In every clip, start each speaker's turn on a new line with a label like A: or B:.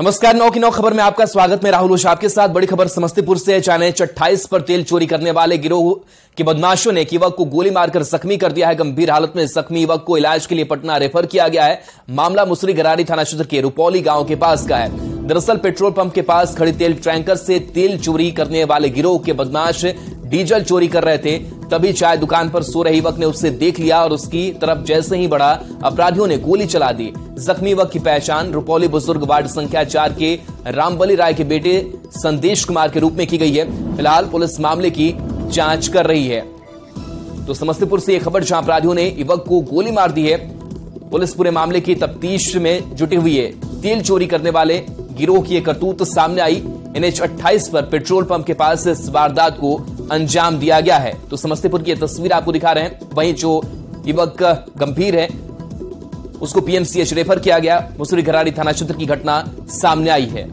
A: नमस्कार, 9 की 9 खबर में आपका स्वागत। मैं राहुल ओझा आपके साथ। बड़ी खबर समस्तीपुर से। NH 28 पर तेल चोरी करने वाले गिरोह के बदमाशों ने एक युवक को गोली मारकर जख्मी कर दिया है। गंभीर हालत में जख्मी युवक को इलाज के लिए पटना रेफर किया गया है। मामला मुसरी गरारी थाना क्षेत्र के रुपौली गांव के पास का है। दरअसल पेट्रोल पंप के पास खड़ी तेल टैंकर से तेल चोरी करने वाले गिरोह के बदमाश डीजल चोरी कर रहे थे। तभी चाय दुकान पर सो रहे युवक ने उसे देख लिया और उसकी तरफ जैसे ही बढ़ा, अपराधियों ने गोली चला दी। जख्मी युवक की पहचान रुपौली बुजुर्ग वार्ड संख्या 4 के रामबली राय के बेटे संदेश कुमार के रूप में की गई है। फिलहाल पुलिस मामले की जांच कर रही है। तो समस्तीपुर से यह खबर, जहां अपराधियों ने युवक को गोली मार दी है। पुलिस पूरे मामले की तफ्तीश में जुटी हुई है। तेल चोरी करने वाले गिरोह की करतूत सामने आई। NH 28 पर पेट्रोल पंप के पास इस वारदात को अंजाम दिया गया है। तो समस्तीपुर की तस्वीर आपको दिखा रहे हैं। वहीं जो युवक गंभीर है उसको PMCH रेफर किया गया। मुसरी घरारी थाना क्षेत्र की घटना सामने आई है।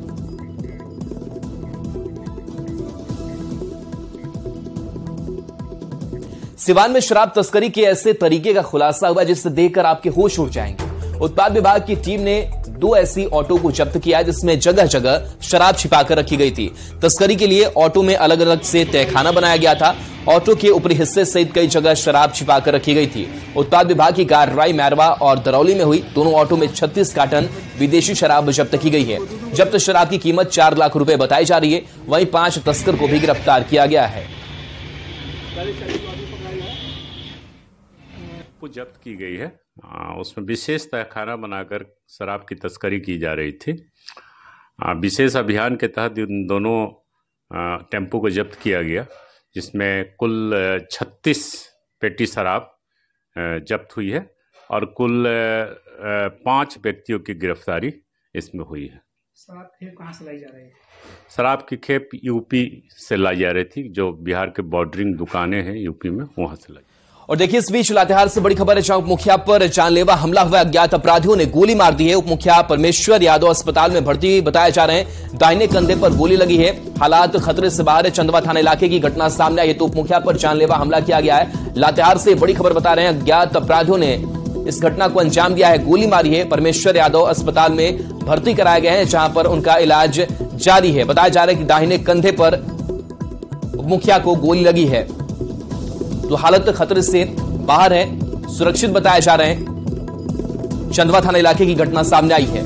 A: सिवान में शराब तस्करी के ऐसे तरीके का खुलासा हुआ जिससे देखकर आपके होश उड़ जाएंगे। उत्पाद विभाग की टीम ने 2 ऐसी ऑटो को जब्त किया जिसमें जगह जगह शराब छिपाकर रखी गई थी। तस्करी के लिए ऑटो में अलग अलग से तहखाना बनाया गया था। ऑटो के ऊपरी हिस्से सहित कई जगह शराब छिपाकर रखी गई थी। उत्पाद विभाग की कार्रवाई मैरवा और दरौली में हुई। दोनों ऑटो में 36 कार्टन विदेशी शराब जब्त की गई है। जब्त शराब की कीमत 4 लाख रुपए बताई जा रही है। वहीं 5 तस्कर को भी गिरफ्तार किया गया है।
B: को जब्त की गई है। उसमें विशेष तहखाना बनाकर शराब की तस्करी की जा रही थी। विशेष अभियान के तहत इन दोनों टेम्पो को जब्त किया गया, जिसमें कुल 36 पेटी शराब जब्त हुई है और कुल 5 व्यक्तियों की गिरफ्तारी इसमें हुई है।
C: शराब खेप कहाँ से लाई जा रही है?
B: शराब की खेप यूपी से लाई जा रही थी। जो बिहार के बॉर्डरिंग दुकानें हैं यूपी में, वहां से लाई।
A: और देखिए, इस बीच लातेहार से बड़ी खबर है, जहां उप मुखिया पर जानलेवा हमला हुआ। अज्ञात अपराधियों ने गोली मार दी है। उप मुखिया परमेश्वर यादव अस्पताल में भर्ती बताए जा रहे हैं। दाहिने कंधे पर गोली लगी है। हालात खतरे से बाहर है। चंदवा थाना इलाके की घटना सामने आई है। तो उप मुखिया पर जानलेवा हमला किया गया है। लातेहार से बड़ी खबर बता रहे हैं, अज्ञात अपराधियों ने इस घटना को अंजाम दिया है। गोली मारी है। परमेश्वर यादव अस्पताल में भर्ती कराए गए हैं, जहां पर उनका इलाज जारी है। बताया जा रहा है कि दाहिने कंधे पर उप मुखिया को गोली लगी है। तो हालत खतरे से बाहर है, सुरक्षित बताए जा रहे हैं। चंदवा थाना इलाके की घटना सामने आई है।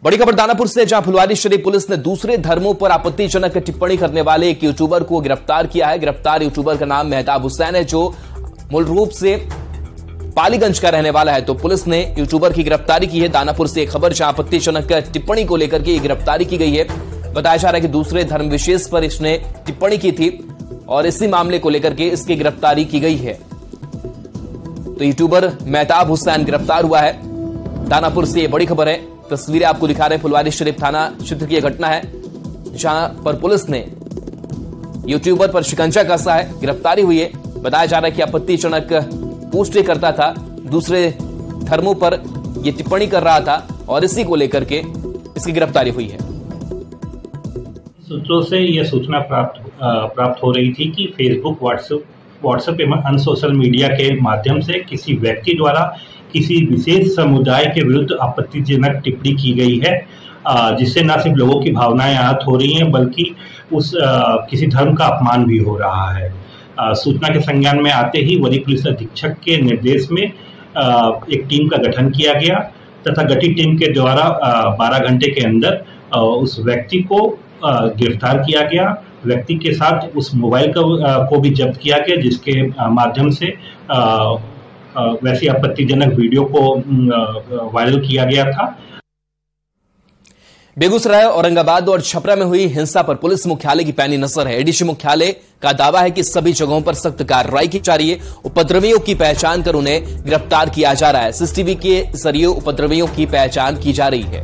A: बड़ी खबर दानापुर से, जहां फुलवारीशरीफ पुलिस ने दूसरे धर्मों पर आपत्तिजनक टिप्पणी करने वाले एक यूट्यूबर को गिरफ्तार किया है। गिरफ्तार यूट्यूबर का नाम मेहताब हुसैन है, जो मूल रूप से पालीगंज का रहने वाला है। तो पुलिस ने यूट्यूबर की गिरफ्तारी की है। दानापुर से एक खबर, जहां आपत्तिजनक टिप्पणी को लेकर के गिरफ्तारी की गई है। बताया जा रहा है कि दूसरे धर्म विशेष पर इसने टिप्पणी की थी और इसी मामले को लेकर के इसकी गिरफ्तारी की गई है। तो यूट्यूबर मेहताब हुसैन गिरफ्तार हुआ है। दानापुर से ये बड़ी खबर है। तस्वीरें आपको दिखा रहे हैं। फुलवारीशरीफ थाना क्षेत्र की यह घटना है, जहां पर पुलिस ने यूट्यूबर पर शिकंजा कसा है। गिरफ्तारी हुई है। बताया जा रहा है कि आपत्तिजनक पोस्ट करता था, दूसरे धर्मों पर यह टिप्पणी कर रहा था और इसी को लेकर के इसकी गिरफ्तारी हुई है।
C: सूत्रों से यह सूचना प्राप्त हो रही थी कि फेसबुक, व्हाट्सएप एवं अन्य सोशल मीडिया के माध्यम से किसी व्यक्ति द्वारा किसी विशेष समुदाय के विरुद्ध आपत्तिजनक टिप्पणी की गई है, जिससे न सिर्फ लोगों की भावनाएं आहत हो रही हैं, बल्कि उस किसी धर्म का अपमान भी हो रहा है। सूचना के संज्ञान में आते ही वरीय पुलिस अधीक्षक के निर्देश में एक टीम का गठन किया गया तथा गठित टीम के द्वारा 12 घंटे के अंदर उस व्यक्ति को गिरफ्तार किया गया। व्यक्ति के साथ उस मोबाइल को भी जब्त किया गया, जिसके माध्यम से वैसी आपत्तिजनक वीडियो को वायरल किया गया था।
A: बेगूसराय, औरंगाबाद और छपरा में हुई हिंसा पर पुलिस मुख्यालय की पैनी नजर है। एडीसी मुख्यालय का दावा है कि सभी जगहों पर सख्त कार्रवाई की जा रही है। उपद्रवियों की पहचान कर उन्हें गिरफ्तार किया जा रहा है। सीसीटीवी के जरिए उपद्रवियों की पहचान की जा रही है।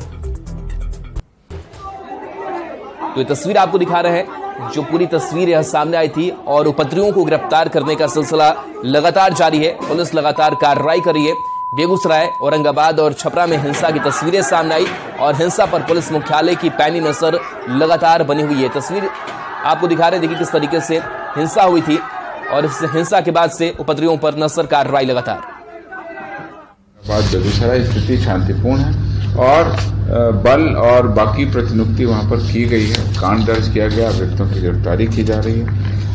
A: तो ये तस्वीर आपको दिखा रहे हैं, जो पूरी तस्वीर यह सामने आई थी और उपद्रवियों को गिरफ्तार करने का सिलसिला लगातार जारी है। पुलिस लगातार कार्रवाई कर रही है। बेगूसराय, औरंगाबाद और छपरा में हिंसा की तस्वीरें सामने आई और हिंसा पर पुलिस मुख्यालय की पैनी नजर लगातार बनी हुई है। तस्वीर आपको दिखा रहे, देखिए किस तरीके से हिंसा हुई थी और इस हिंसा के बाद से उपद्रवियों पर नजर कार्रवाई लगातार।
D: बेगूसराय स्थिति शांतिपूर्ण है और बल और बाकी प्रतिनियुक्ति वहां पर की गई है। कांड दर्ज किया गया, अभियुक्तों की गिरफ्तारी की जा रही है।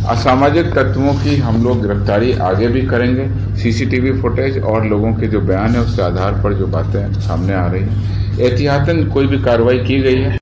D: असामाजिक तत्वों की हम लोग गिरफ्तारी आगे भी करेंगे। सीसीटीवी फुटेज और लोगों के जो बयान है उसके आधार पर जो बातें सामने आ रही हैं, एहतियातन कोई भी कार्रवाई की गई है।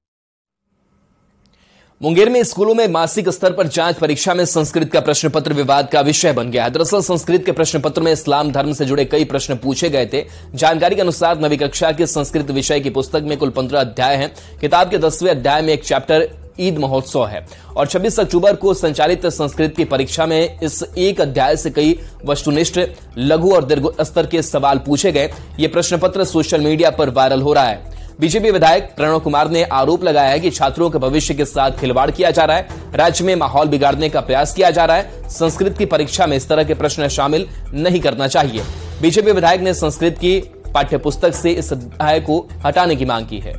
A: मुंगेर में स्कूलों में मासिक स्तर पर जांच परीक्षा में संस्कृत का प्रश्न पत्र विवाद का विषय बन गया है। दरअसल संस्कृत के प्रश्न पत्र में इस्लाम धर्म से जुड़े कई प्रश्न पूछे गए थे। जानकारी के अनुसार 9वीं कक्षा के संस्कृत विषय की पुस्तक में कुल 15 अध्याय हैं। किताब के 10वें अध्याय में एक चैप्टर ईद महोत्सव है और 26 अक्टूबर को संचालित संस्कृत की परीक्षा में इस एक अध्याय से कई वस्तुनिष्ठ, लघु और दीर्घ स्तर के सवाल पूछे गए। ये प्रश्न पत्र सोशल मीडिया पर वायरल हो रहा है। बीजेपी विधायक प्रणव कुमार ने आरोप लगाया है कि छात्रों के भविष्य के साथ खिलवाड़ किया जा रहा है, राज्य में माहौल बिगाड़ने का प्रयास किया जा रहा है। संस्कृत की परीक्षा में इस तरह के प्रश्न शामिल नहीं करना चाहिए। बीजेपी विधायक ने संस्कृत की पाठ्यपुस्तक से इस अध्याय को हटाने की मांग की है।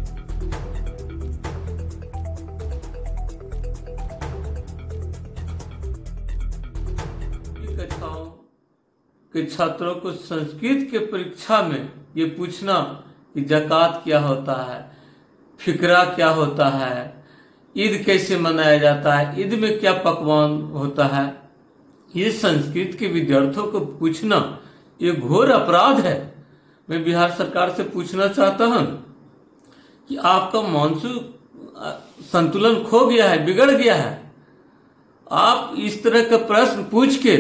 E: कि छात्रों को संस्कृत के परीक्षा में ये पूछना कि ज़कात क्या होता है, फिकरा क्या होता है, ईद कैसे मनाया जाता है, ईद में क्या पकवान होता है, ये संस्कृत के विद्यार्थियों को पूछना ये घोर अपराध है। मैं बिहार सरकार से पूछना चाहता हूं कि आपका मानसिक संतुलन खो गया है, बिगड़ गया है। आप इस तरह का प्रश्न पूछ के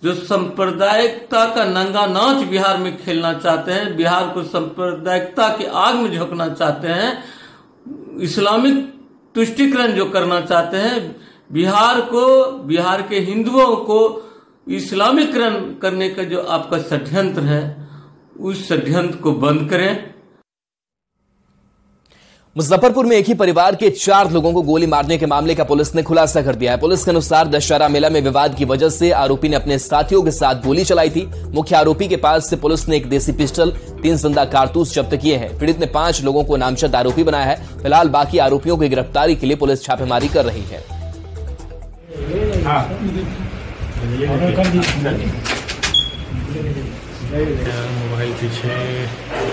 E: जो सांप्रदायिकता का नंगा नाच बिहार में खेलना चाहते हैं, बिहार को सांप्रदायिकता की आग में झोंकना चाहते हैं, इस्लामिक तुष्टीकरण जो करना चाहते हैं, बिहार के हिंदुओं को इस्लामीकरण करने का जो आपका षड्यंत्र है, उस षड्यंत्र को बंद करें।
A: मुजफ्फरपुर में एक ही परिवार के 4 लोगों को गोली मारने के मामले का पुलिस ने खुलासा कर दिया है। पुलिस के अनुसार दशहरा मेला में विवाद की वजह से आरोपी ने अपने साथियों के साथ गोली चलाई थी। मुख्य आरोपी के पास से पुलिस ने एक देसी पिस्टल, 3 जिंदा कारतूस जब्त किए हैं। पीड़ित ने 5 लोगों को नामजद आरोपी बनाया है। फिलहाल बाकी आरोपियों की गिरफ्तारी के लिए पुलिस छापेमारी कर रही है।
F: मोबाइल पीछे।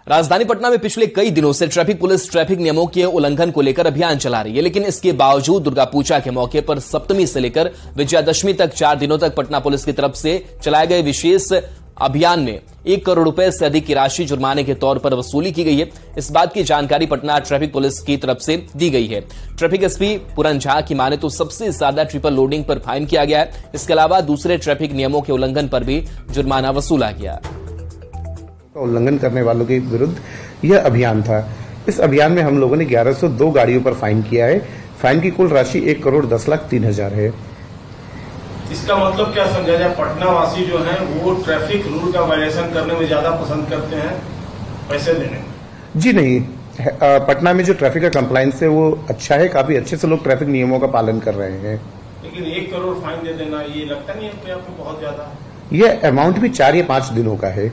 A: राजधानी पटना में पिछले कई दिनों से ट्रैफिक पुलिस ट्रैफिक नियमों के उल्लंघन को लेकर अभियान चला रही है, लेकिन इसके बावजूद दुर्गा पूजा के मौके पर सप्तमी से लेकर विजयादशमी तक 4 दिनों तक पटना पुलिस की तरफ से चलाए गए विशेष अभियान में 1 करोड़ रुपए से अधिक की राशि जुर्माने के तौर पर वसूली की गई है। इस बात की जानकारी पटना ट्रैफिक पुलिस की तरफ से दी गई है। ट्रैफिक एसपी पूरन झा की माने तो सबसे ज्यादा ट्रिपल लोडिंग पर फाइन किया गया है। इसके अलावा दूसरे ट्रैफिक नियमों के उल्लंघन पर भी जुर्माना वसूला गया।
G: उल्लंघन करने वालों के विरुद्ध यह अभियान था। इस अभियान में हम लोगों ने 1102 गाड़ियों पर फाइन किया है। फाइन की कुल राशि 1,10,03,000 है।
F: इसका मतलब क्या समझा जाए, पटना वासी जो हैं वो ट्रैफिक रूल का वायलेशन करने में ज्यादा पसंद करते हैं पैसे देने? जी नहीं, पटना में जो ट्रैफिक का कंप्लायंस है वो अच्छा है, काफी अच्छे से लोग ट्रैफिक नियमों का पालन कर रहे हैं। लेकिन 1 करोड़ फाइन दे देना ये लगता नहीं है आपको बहुत ज्यादा? यह अमाउंट भी 4 या 5 दिनों का है।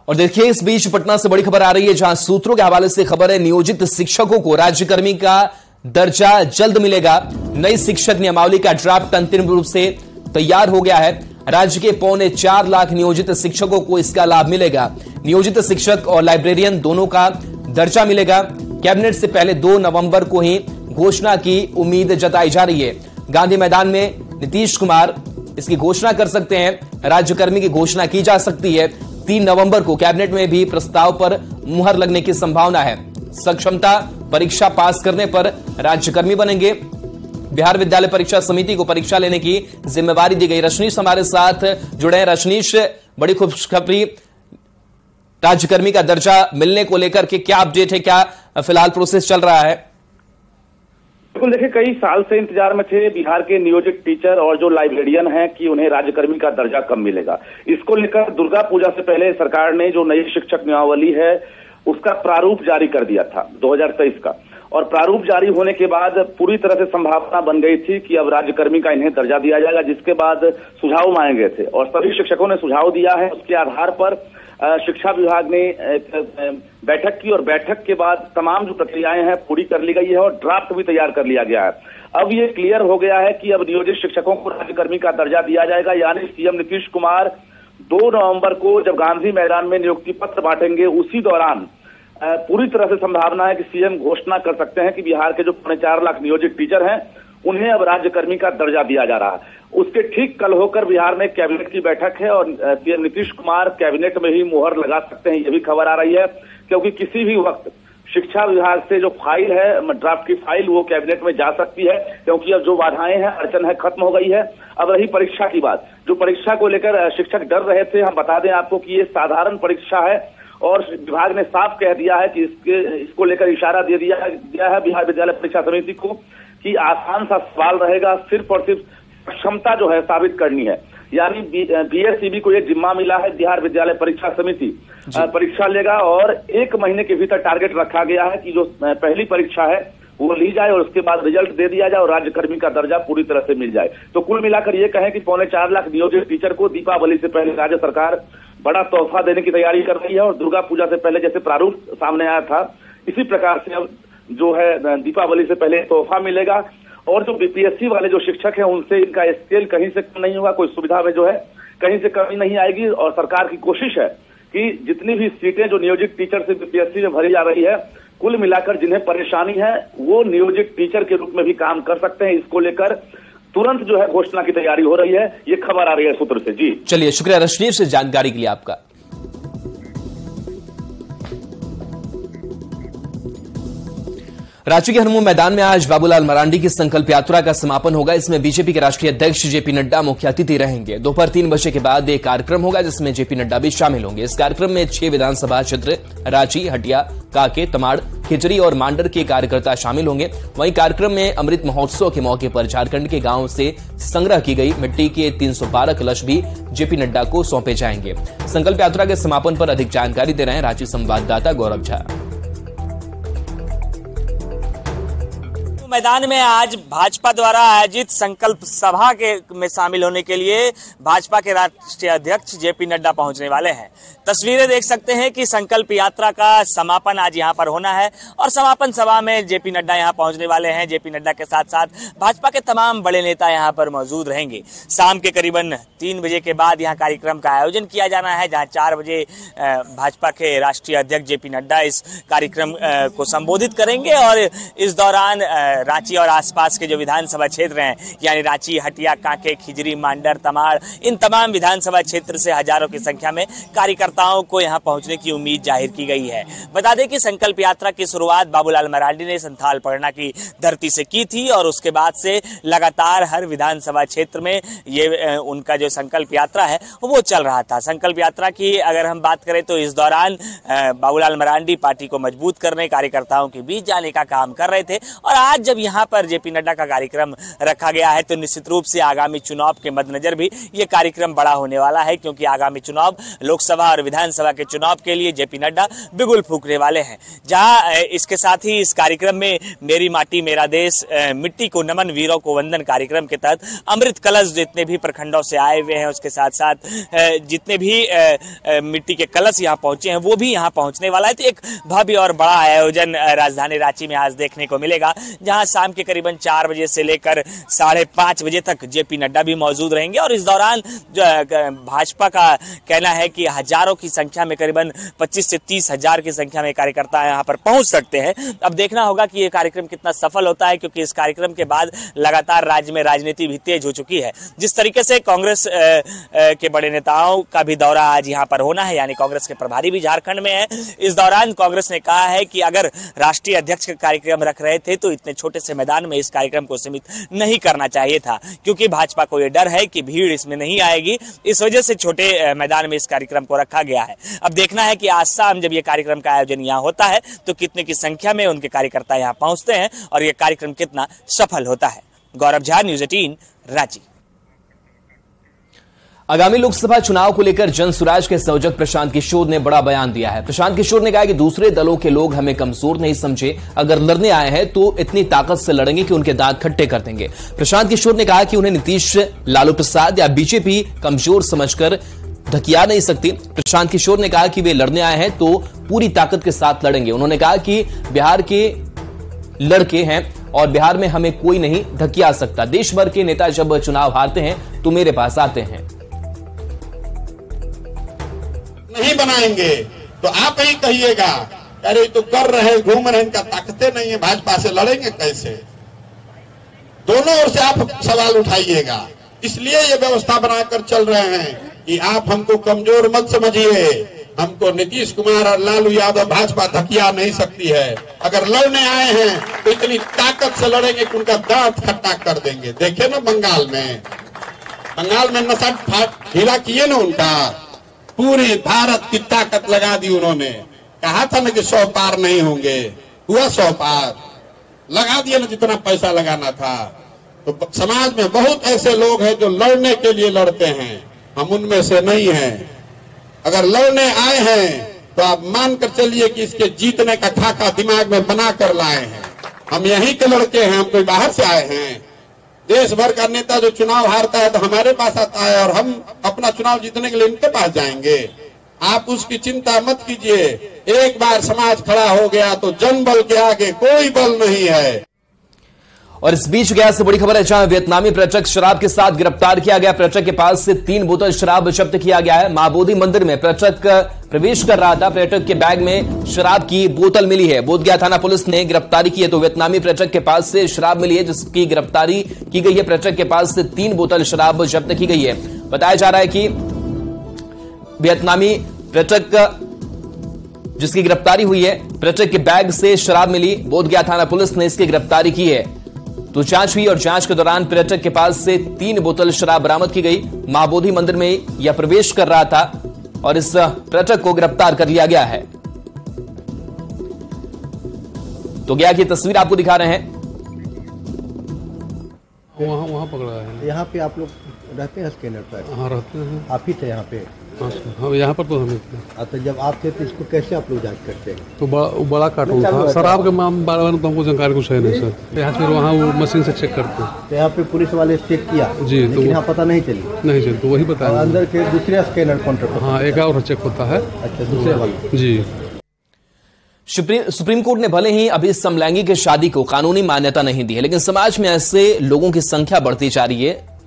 A: और देखिए इस बीच पटना से बड़ी खबर आ रही है, जहां सूत्रों के हवाले से खबर है नियोजित शिक्षकों को राज्यकर्मी का दर्जा जल्द मिलेगा। नई शिक्षक नियमावली का ड्राफ्ट अंतिम रूप से तैयार हो गया है। राज्य के 4.25 लाख नियोजित शिक्षकों को इसका लाभ मिलेगा। नियोजित शिक्षक और लाइब्रेरियन दोनों का दर्जा मिलेगा। कैबिनेट से पहले 2 नवंबर को ही घोषणा की उम्मीद जताई जा रही है। गांधी मैदान में नीतीश कुमार इसकी घोषणा कर सकते हैं। राज्यकर्मी की घोषणा की जा सकती है। 3 नवंबर को कैबिनेट में भी प्रस्ताव पर मुहर लगने की संभावना है। सक्षमता परीक्षा पास करने पर राज्यकर्मी बनेंगे। बिहार विद्यालय परीक्षा समिति को परीक्षा लेने की जिम्मेवारी दी गई। रजनीश हमारे साथ जुड़े हैं। रजनीश, बड़ी खुशखबरी, राज्यकर्मी का दर्जा मिलने को लेकर के क्या अपडेट है, क्या फिलहाल प्रोसेस चल रहा है?
H: बिल्कुल, देखिए कई साल से इंतजार में थे बिहार के नियोजित टीचर और जो लाइब्रेरियन हैं कि उन्हें राज्यकर्मी का दर्जा कब मिलेगा। इसको लेकर दुर्गा पूजा से पहले सरकार ने जो नई शिक्षक नियमावली है उसका प्रारूप जारी कर दिया था 2023 का, और प्रारूप जारी होने के बाद पूरी तरह से संभावना बन गई थी कि अब राज्यकर्मी का इन्हें दर्जा दिया जाएगा, जिसके बाद सुझाव मांगे गए थे और सभी शिक्षकों ने सुझाव दिया है। उसके आधार पर शिक्षा विभाग ने बैठक की और बैठक के बाद तमाम जो प्रक्रियाएं हैं पूरी कर ली गई है और ड्राफ्ट भी तैयार कर लिया गया है। अब ये क्लियर हो गया है कि अब नियोजित शिक्षकों को राज्यकर्मी का दर्जा दिया जाएगा, यानी सीएम नीतीश कुमार 2 नवंबर को जब गांधी मैदान में नियुक्ति पत्र बांटेंगे उसी दौरान पूरी तरह से संभावना है कि सीएम घोषणा कर सकते हैं कि बिहार के जो 4.25 लाख नियोजित टीचर हैं उन्हें अब राज्यकर्मी का दर्जा दिया जा रहा है। उसके ठीक कल होकर बिहार में कैबिनेट की बैठक है और सीएम नीतीश कुमार कैबिनेट में ही मुहर लगा सकते हैं, ये भी खबर आ रही है, क्योंकि किसी भी वक्त शिक्षा विभाग से जो फाइल है, ड्राफ्ट की फाइल, वो कैबिनेट में जा सकती है, क्योंकि अब जो बाधाएं हैं, अड़चन है, खत्म हो गई है। अब रही परीक्षा की बात, जो परीक्षा को लेकर शिक्षक डर रहे थे, हम बता दें आपको कि ये साधारण परीक्षा है और विभाग ने साफ कह दिया है कि इसको लेकर इशारा दे दिया है बिहार विद्यालय परीक्षा समिति को कि आसान सा सवाल रहेगा, सिर्फ और सिर्फ क्षमता जो है साबित करनी है। यानी बीएसईबी को ये जिम्मा मिला है, बिहार विद्यालय परीक्षा समिति परीक्षा लेगा और 1 महीने के भीतर टारगेट रखा गया है कि जो पहली परीक्षा है वो ली जाए और उसके बाद रिजल्ट दे दिया जाए और राज्यकर्मी का दर्जा पूरी तरह से मिल जाए। तो कुल मिलाकर ये कहें कि 4.25 लाख नियोजित टीचर को दीपावली से पहले राज्य सरकार बड़ा तोहफा देने की तैयारी कर रही है और दुर्गा पूजा से पहले जैसे प्रारूप सामने आया था, इसी प्रकार से अब जो है दीपावली से पहले तोहफा मिलेगा। और जो बीपीएससी वाले जो शिक्षक हैं उनसे इनका स्केल कहीं से कम नहीं होगा, कोई सुविधा में जो है कहीं से कमी नहीं आएगी। और सरकार की कोशिश है कि जितनी भी सीटें जो नियोजित टीचर से बीपीएससी में भरी जा रही है, कुल मिलाकर जिन्हें परेशानी है वो नियोजित टीचर के रूप में भी काम कर सकते हैं। इसको लेकर तुरंत जो है घोषणा की तैयारी हो रही है, ये खबर आ रही है सूत्र से। जी
A: चलिए, शुक्रिया रशदीप से जानकारी के लिए आपका। रांची के हनुमान मैदान में आज बाबूलाल मरांडी की संकल्प यात्रा का समापन होगा। इसमें बीजेपी के राष्ट्रीय अध्यक्ष जेपी नड्डा मुख्य अतिथि रहेंगे। दोपहर 3 बजे के बाद एक कार्यक्रम होगा जिसमें जेपी नड्डा भी शामिल होंगे। इस कार्यक्रम में 6 विधानसभा क्षेत्र रांची, हटिया, काके, तमाड़, खिजरी और मांडर के कार्यकर्ता शामिल होंगे। वहीं कार्यक्रम में अमृत महोत्सव के मौके पर झारखंड के गांव से संग्रह की गई मिट्टी के 312 कलश भी जेपी नड्डा को सौंपे जाएंगे। संकल्प यात्रा के समापन पर अधिक जानकारी दे रहे हैं रांची संवाददाता गौरव झा।
I: मैदान में आज भाजपा द्वारा आयोजित संकल्प सभा में शामिल होने के लिए भाजपा के राष्ट्रीय अध्यक्ष जेपी नड्डा पहुंचने वाले हैं। तस्वीरें देख सकते हैं कि संकल्प यात्रा का समापन आज यहां पर होना है और समापन सभा में जेपी नड्डा यहां पहुंचने वाले हैं। जेपी नड्डा के साथ साथ भाजपा के तमाम बड़े नेता यहां पर मौजूद रहेंगे। शाम के करीबन 3 बजे के बाद यहां कार्यक्रम का आयोजन किया जाना है, जहां 4 बजे भाजपा के राष्ट्रीय अध्यक्ष जेपी नड्डा इस कार्यक्रम को संबोधित करेंगे और इस दौरान रांची और आसपास के जो विधानसभा क्षेत्र हैं, यानी रांची, हटिया, कांके, खिजरी, मांडर, तमाड़, इन तमाम विधानसभा क्षेत्र से हजारों की संख्या में कार्यकर्ताओं को यहां पहुंचने की उम्मीद जाहिर की गई है। बता दें कि संकल्प यात्रा की शुरुआत बाबूलाल मरांडी ने संथाल परगना की धरती से की थी और उसके बाद से लगातार हर विधानसभा क्षेत्र में ये उनका जो संकल्प यात्रा है वो चल रहा था। संकल्प यात्रा की अगर हम बात करें तो इस दौरान बाबूलाल मरांडी पार्टी को मजबूत करने, कार्यकर्ताओं के बीच जाने का काम कर रहे थे और आज जब यहां पर जेपी नड्डा का कार्यक्रम रखा गया है तो निश्चित रूप से आगामी चुनाव के मद्देनजर भी ये कार्यक्रम बड़ा होने वाला है, क्योंकि आगामी चुनाव लोकसभा और विधानसभा के चुनाव के लिए जेपी नड्डा बिगुल फूंकने वाले हैं। जहां इसके साथ ही इस कार्यक्रम में मेरी माटी मेरा देश, मिट्टी को नमन वीरों को वंदन कार्यक्रम के तहत अमृत कलश जितने भी प्रखंडों से आए हुए हैं, उसके साथ साथ जितने भी मिट्टी के कलश यहाँ पहुंचे हैं वो भी यहाँ पहुंचने वाला है। तो एक भव्य और बड़ा आयोजन राजधानी रांची में आज देखने को मिलेगा, जहां शाम के करीबन 4 बजे से लेकर 5:30 बजे तक जेपी नड्डा भी मौजूद रहेंगे और इस दौरान भाजपा का कहना है कि हजारों की संख्या में, करीबन 25 से 30 हजार की संख्या में कार्यकर्ता यहाँ पर पहुंच सकते हैं। अब देखना होगा कि ये कार्यक्रम कितना सफल होता है, क्योंकि इस कार्यक्रम के बाद लगातार राज्य में राजनीति भी तेज हो चुकी है। जिस तरीके से कांग्रेस के बड़े नेताओं का भी दौरा आज यहाँ पर होना है, यानी कांग्रेस के प्रभारी भी झारखंड में है। इस दौरान कांग्रेस ने कहा है कि अगर राष्ट्रीय अध्यक्ष का कार्यक्रम रख रहे थे तो इतने छोटे से मैदान में इस कार्यक्रम को सीमित नहीं करना चाहिए था, क्योंकि भाजपा को यह डर है कि भीड़ इसमें नहीं आएगी, इस वजह से छोटे मैदान में इस कार्यक्रम को रखा गया है। अब देखना है कि आज शाम जब ये कार्यक्रम का आयोजन यहाँ होता है तो कितने की संख्या में उनके कार्यकर्ता यहाँ पहुंचते हैं और ये कार्यक्रम कितना सफल होता है। गौरव झा, न्यूज़ 18, रांची।
A: आगामी लोकसभा चुनाव को लेकर जनसुराज के संयोजक प्रशांत किशोर ने बड़ा बयान दिया है। प्रशांत किशोर ने कहा कि दूसरे दलों के लोग हमें कमजोर नहीं समझे, अगर लड़ने आए हैं तो इतनी ताकत से लड़ेंगे कि उनके दांत खट्टे कर देंगे। प्रशांत किशोर ने कहा कि उन्हें नीतीश, लालू प्रसाद या बीजेपी कमजोर समझकर धकिया नहीं सकती। प्रशांत किशोर ने कहा कि वे लड़ने आए हैं तो पूरी ताकत के साथ लड़ेंगे। उन्होंने कहा कि बिहार के लड़के हैं और बिहार में हमें कोई नहीं धकिया सकता। देश भर के नेता जब चुनाव हारते हैं तो मेरे पास आते हैं।
J: नहीं बनाएंगे तो आप ही कहिएगा, अरे तो कर रहे, घूम रहे, इनका ताकते नहीं है, भाजपा से लड़ेंगे कैसे? दोनों ओर से आप सवाल उठाइएगा। इसलिए ये व्यवस्था बनाकर चल रहे हैं कि आप हमको कमजोर मत समझिए। हमको नीतीश कुमार और लालू यादव भाजपा धकिया नहीं सकती है। अगर लड़ने आए हैं तो इतनी ताकत से लड़ेंगे कि उनका दांत खट्टा कर देंगे। देखे ना बंगाल में नशा ढीला किए ना, उनका पूरी भारत की ताकत लगा दी उन्होंने। कहा था ना कि 100 पार नहीं होंगे, हुआ 100 पार, लगा दिया ना जितना पैसा लगाना था। तो समाज में बहुत ऐसे लोग हैं जो लड़ने के लिए लड़ते हैं, हम उनमें से नहीं हैं। अगर लड़ने आए हैं तो आप मानकर चलिए कि इसके जीतने का खाका दिमाग में बना कर लाए हैं। हम यहीं के लड़के हैं, हम कोई बाहर से आए हैं। देश भर का नेता जो चुनाव हारता है तो हमारे पास आता है और हम अपना चुनाव जीतने के लिए इनके पास जाएंगे। आप उसकी चिंता मत कीजिए। एक बार समाज खड़ा हो गया तो जनबल के आगे कोई बल नहीं है।
A: और इस बीच गया से बड़ी खबर है, जहां वियतनामी पर्यटक शराब के साथ गिरफ्तार किया गया। पर्यटक के पास से 3 बोतल शराब जब्त किया गया है। मां बोधि मंदिर में पर्यटक प्रवेश कर रहा था। पर्यटक के बैग में शराब की बोतल मिली है। बोधगया थाना पुलिस ने गिरफ्तारी की है। तो वियतनामी पर्यटक के पास से शराब मिली है जिसकी गिरफ्तारी की गई है। पर्यटक के पास से 3 बोतल शराब जब्त की गई है। बताया जा रहा है कि वियतनामी पर्यटक जिसकी गिरफ्तारी हुई है, पर्यटक के बैग से शराब मिली। बोधगया थाना पुलिस ने इसकी गिरफ्तारी की है। तो जांच हुई और जांच के दौरान पर्यटक के पास से 3 बोतल शराब बरामद की गई। मां बोधि मंदिर में यह प्रवेश कर रहा था और इस पर्यटक को गिरफ्तार कर लिया गया है। तो गया की तस्वीर आपको दिखा रहे हैं।
K: वहाँ पकड़ा है।
L: यहाँ पे आप लोग रहते हैं स्कैनर पर?
K: हाँ रहते हैं।
L: आप ही थे यहाँ पे?
K: हाँ यहाँ पर तो हमें।
L: तो जब आप थे तो इसको कैसे आप लोग जांच करते हैं?
K: तो बड़ा कार्टून था शराब के बारे में तो हमको जानकारी कुछ है नहीं सर। यहाँ फिर वहाँ वो मशीन से चेक करते हैं।
L: तो यहाँ पे पुलिस वाले चेक किया
K: जी, तो
L: यहाँ पता नहीं चली?
K: तो वही बताया।
L: अंदर के दूसरे स्कैनर काउंटर?
K: हाँ एक और चेक होता है।
L: अच्छा, दूसरे वाले
K: जी।
A: सुप्रीम कोर्ट ने भले ही अभी समलैंगिक शादी को कानूनी मान्यता नहीं दी है, लेकिन समाज में ऐसे लोगों की संख्या बढ़ती जा रही है,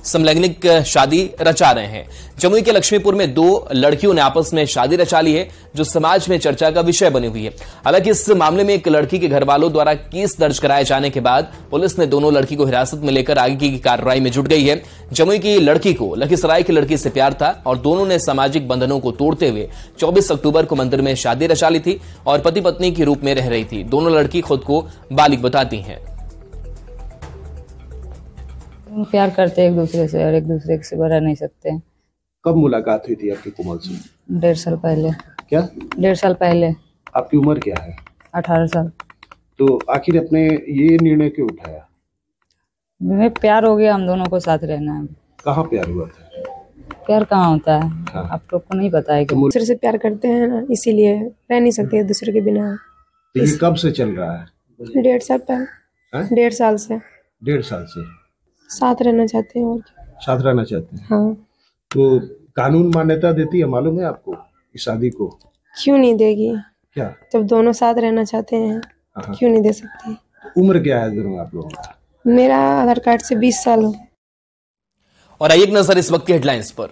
A: समलैंगिक शादी रचा रहे हैं। जमुई के लक्ष्मीपुर में 2 लड़कियों ने आपस में शादी रचा ली है, जो समाज में चर्चा का विषय बनी हुई है। हालांकि इस मामले में एक लड़की के घर वालों द्वारा केस दर्ज कराए जाने के बाद पुलिस ने दोनों लड़की को हिरासत में लेकर आगे की कार्रवाई में जुट गई है। जमुई की लड़की को लखीसराय की लड़की से प्यार था और दोनों ने सामाजिक बंधनों को तोड़ते हुए 24 अक्टूबर को मंदिर में शादी रचा ली थी और पति पत्नी के रूप में रह रही थी। दोनों लड़की खुद को बालिग बताती हैं।
M: प्यार करते एक दूसरे से और एक दूसरे से रह नहीं सकते।
L: कब मुलाकात हुई थी आपकी कोमल से?
M: 1.5 साल पहले।
L: क्या?
M: 1.5 साल पहले।
L: आपकी उम्र क्या है?
M: 18 साल।
L: तो आखिर अपने ये निर्णय क्यों उठाया?
M: हमें प्यार हो गया, हम दोनों को साथ रहना है।
L: कहाँ प्यार हुआ था?
M: प्यार कहाँ होता है?
L: हाँ।
M: आप लोग को नहीं पता है?
N: दूसरे से प्यार करते हैं ना, इसीलिए रह नहीं सकते दूसरे के बिना।
L: तो ये कब से चल रहा है?
N: 1.5 साल पहले। 1.5 साल से।
L: 1.5 साल से
N: साथ रहना चाहते हैं। और
L: साथ रहना चाहते हैं?
N: हाँ।
L: तो कानून मान्यता देती है, मालूम है आपको, इस शादी को?
N: क्यों नहीं देगी?
L: क्या?
N: जब दोनों साथ रहना चाहते हैं क्यों नहीं दे सकती?
L: उम्र क्या है दोनों आप लोगों का?
N: मेरा आधार कार्ड से 20 साल हो।
A: और आइए एक नजर इस वक्त की हेडलाइंस पर।